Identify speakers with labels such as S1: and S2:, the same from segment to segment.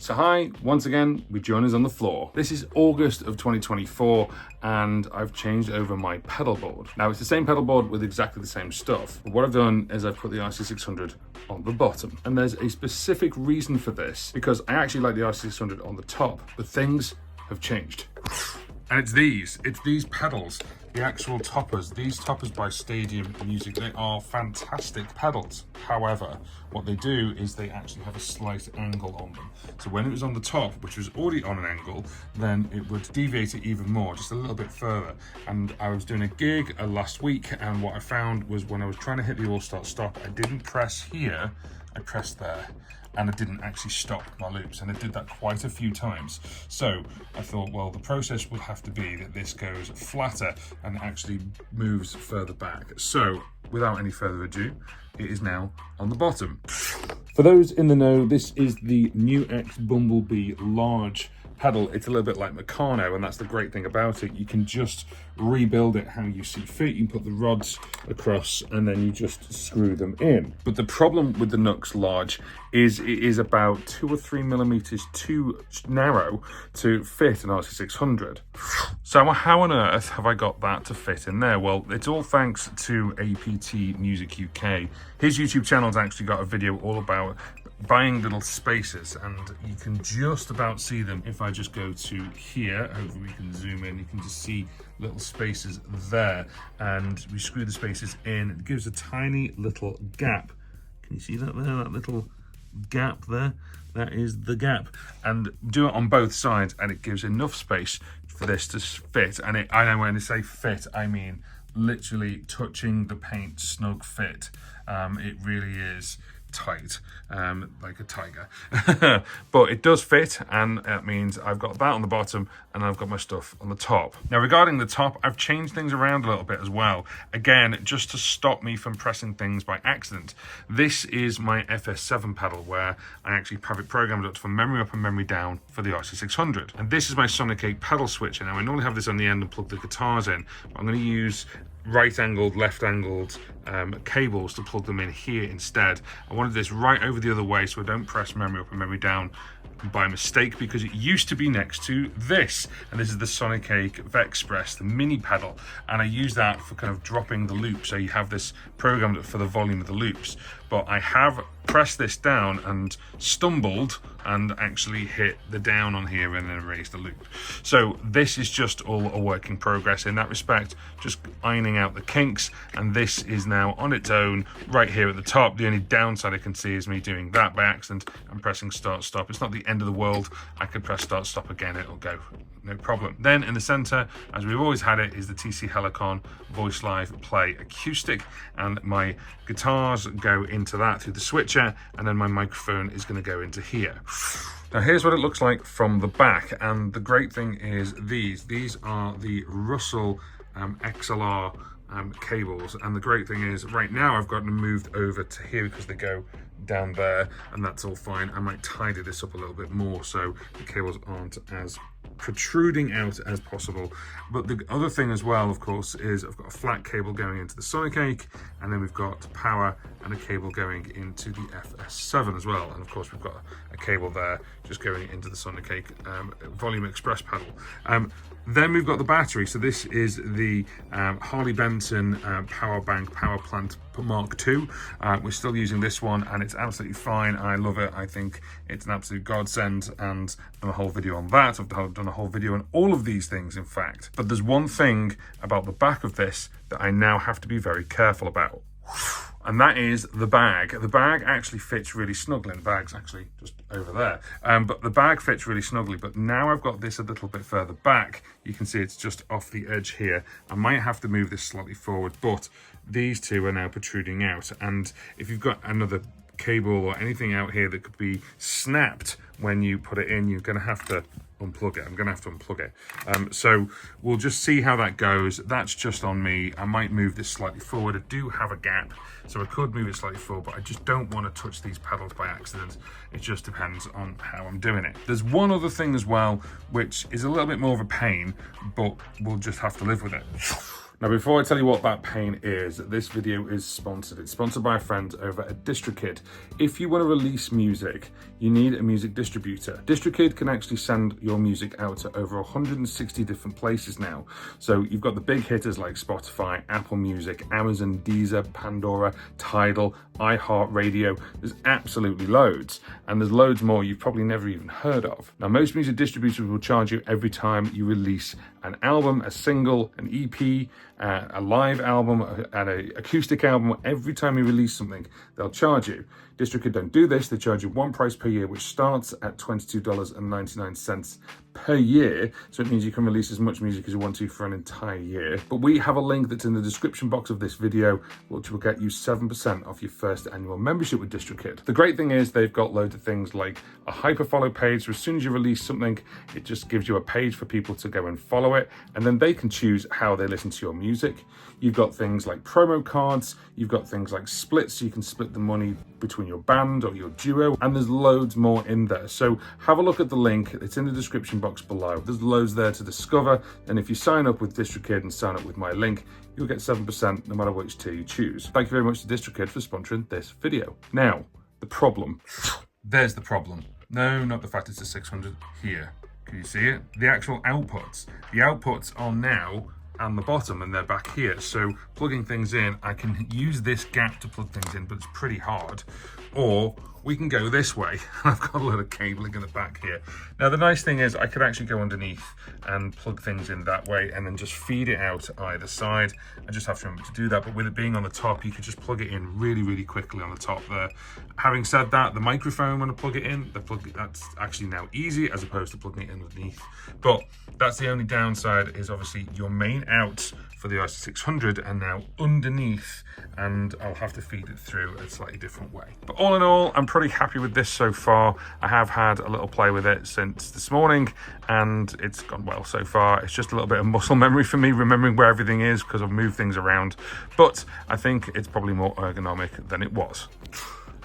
S1: So hi, once again, we join us on the floor. This is August of 2024 and I've changed over my pedal board. Now it's the same pedal board with exactly the same stuff. But what I've done is I've put the RC600 on the bottom. And there's a specific reason for this because I actually like the RC600 on the top, but things have changed. And it's these pedals, the actual toppers. These toppers by Stadium Music, they are fantastic pedals. However, what they do is they actually have a slight angle on them. So when it was on the top, which was already on an angle, then it would deviate it even more, just a little bit further. And I was doing a gig last week, and what I found was when I was trying to hit the all-start stop, I didn't press here, I pressed there. And it didn't actually stop my loops, and it did that quite a few times. So I thought, well, the process would have to be that this goes flatter and actually moves further back. So without any further ado, it is now on the bottom. For those in the know, this is the New X Bumblebee large pedal. It's a little bit like Meccano, and that's the great thing about it. You can just rebuild it how you see fit. You can put the rods across and then you just screw them in. But the problem with the Nux large is it is about 2 or 3 millimeters too narrow to fit an RC600. So how on earth have I got that to fit in there? Well, it's all thanks to APT Music UK. His YouTube channel's actually got a video all about buying little spaces, and you can just about see them. If I just go to here, hopefully we can zoom in, you can just see little spaces there, and we screw the spaces in. It gives a tiny little gap. Can you see that there, that little gap there? That is the gap, and do it on both sides, and it gives enough space for this to fit. And I know when I say fit, I mean literally touching the paint, snug fit. It really is tight, like a tiger. But it does fit, and that means I've got that on the bottom and I've got my stuff on the top. Now regarding the top, I've changed things around a little bit as well, again just to stop me from pressing things by accident. This is my FS7 pedal, where I actually have it programmed up for memory up and memory down for the RC600, and this is my Sonic 8 pedal switcher. Now I normally have this on the end and plug the guitars in, but I'm going to use right-angled, left-angled cables to plug them in here instead. I wanted this right over the other way so I don't press memory up and memory down by mistake, because it used to be next to this, and this is the Sonic 8 Vexpress, the mini pedal, and I use that for kind of dropping the loop, so you have this programmed for the volume of the loops. But I have pressed this down and stumbled and actually hit the down on here and then erased the loop. So this is just all a work in progress in that respect, just ironing out the kinks, and this is now on its own right here at the top. The only downside I can see is me doing that by accident and pressing start stop. It's not the end of the world. I could press start stop again, it'll go, no problem. Then in the center, as we've always had it, is the TC Helicon Voice Live Play Acoustic, and my guitars go into that through the switcher, and then my microphone is going to go into here. Now here's what it looks like from the back, and the great thing is these are the Russell XLR cables, and the great thing is right now I've got them moved over to here because they go down there, and that's all fine. I might tidy this up a little bit more so the cables aren't as protruding out as possible. But the other thing as well, of course, is I've got a flat cable going into the Sonic 8, and then we've got power and a cable going into the FS7 as well, and of course we've got a cable there just going into the Sonic 8 Volume Express pedal. Then we've got the battery. So this is the Harley Benton Power Bank Power Plant Mark II. We're still using this one, and it's absolutely fine. I love it. I think it's an absolute godsend, and I've done a whole video on that. I've done a whole video on all of these things, in fact. But there's one thing about the back of this that I now have to be very careful about, and that is the bag. The bag actually fits really snugly, and the bag's actually just over there. But the bag fits really snugly, but now I've got this a little bit further back. You can see it's just off the edge here. I might have to move this slightly forward, but these two are now protruding out. And if you've got another cable or anything out here that could be snapped when you put it in, you're gonna have to unplug it. I'm gonna have to unplug it. So we'll just see how that goes. That's just on me. I might move this slightly forward. I do have a gap, so I could move it slightly forward, but I just don't want to touch these pedals by accident. It just depends on how I'm doing it. There's one other thing as well, which is a little bit more of a pain, but we'll just have to live with it. Now, before I tell you what that pain is, this video is sponsored. It's sponsored by a friend over at DistroKid. If you want to release music, you need a music distributor. DistroKid can actually send your music out to over 160 different places now. So you've got the big hitters like Spotify, Apple Music, Amazon, Deezer, Pandora, Tidal, iHeartRadio. There's absolutely loads. And there's loads more you've probably never even heard of. Now, most music distributors will charge you every time you release an album, a single, an EP, a live album, and an acoustic album. Every time you release something, they'll charge you. DistroKid don't do this. They charge you one price per year, which starts at $22.99 per year. So it means you can release as much music as you want to for an entire year. But we have a link that's in the description box of this video, which will get you 7% off your first annual membership with DistroKid. The great thing is they've got loads of things like a hyperfollow page. So as soon as you release something, it just gives you a page for people to go and follow it. And then they can choose how they listen to your music. You've got things like promo cards. You've got things like splits, so you can split the money between your band or your duo, and there's loads more in there. So have a look at the link. It's in the description box below. There's loads there to discover, and if you sign up with DistroKid and sign up with my link, you'll get 7% no matter which tier you choose. Thank you very much to DistroKid for sponsoring this video. Now, the problem. There's the problem. No, not the fact it's a 600 here. Can you see it? The actual outputs. The outputs are now and the bottom, and they're back here. So plugging things in, I can use this gap to plug things in, but it's pretty hard. Or we can go this way. I've got a lot of cabling in the back here. Now, the nice thing is I could actually go underneath and plug things in that way and then just feed it out either side. I just have to remember to do that. But with it being on the top, you could just plug it in really, really quickly on the top there. Having said that, the microphone, when I plug it in, that's actually now easy as opposed to plugging it in underneath. But that's the only downside, is obviously your main outs for the RC600 and now underneath, and I'll have to feed it through a slightly different way. But all in all, I'm pretty happy with this so far. I have had a little play with it since this morning, and it's gone well so far. It's just a little bit of muscle memory for me, remembering where everything is because I've moved things around. But I think it's probably more ergonomic than it was.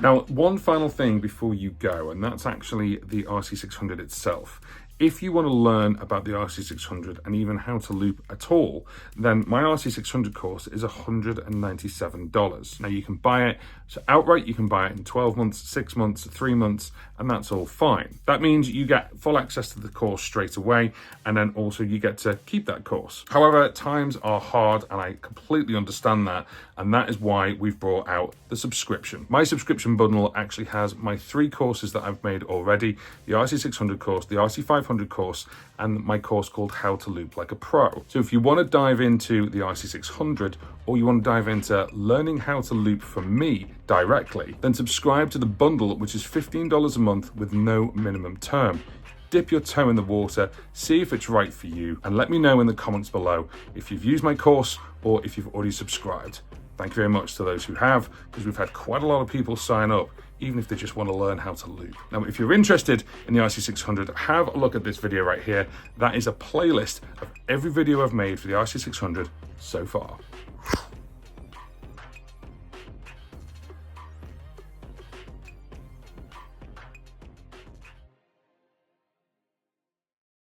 S1: Now, one final thing before you go, and that's actually the RC600 itself. If you want to learn about the RC600 and even how to loop at all, then my RC600 course is $197. Now, you can buy it outright. You can buy it in 12 months, 6 months, 3 months, and that's all fine. That means you get full access to the course straight away, and then also you get to keep that course. However, times are hard, and I completely understand that, and that is why we've brought out the subscription. My subscription bundle actually has my 3 courses that I've made already: the RC600 course, the RC500 course, and my course called How to Loop Like a Pro. So if you want to dive into the RC600, or you want to dive into learning how to loop from me directly, then subscribe to the bundle, which is $15 a month with no minimum term. Dip your toe in the water, see if it's right for you, and let me know in the comments below if you've used my course or if you've already subscribed. Thank you very much to those who have, because we've had quite a lot of people sign up, even if they just want to learn how to loop. Now, if you're interested in the RC600, have a look at this video right here. That is a playlist of every video I've made for the RC600 so far.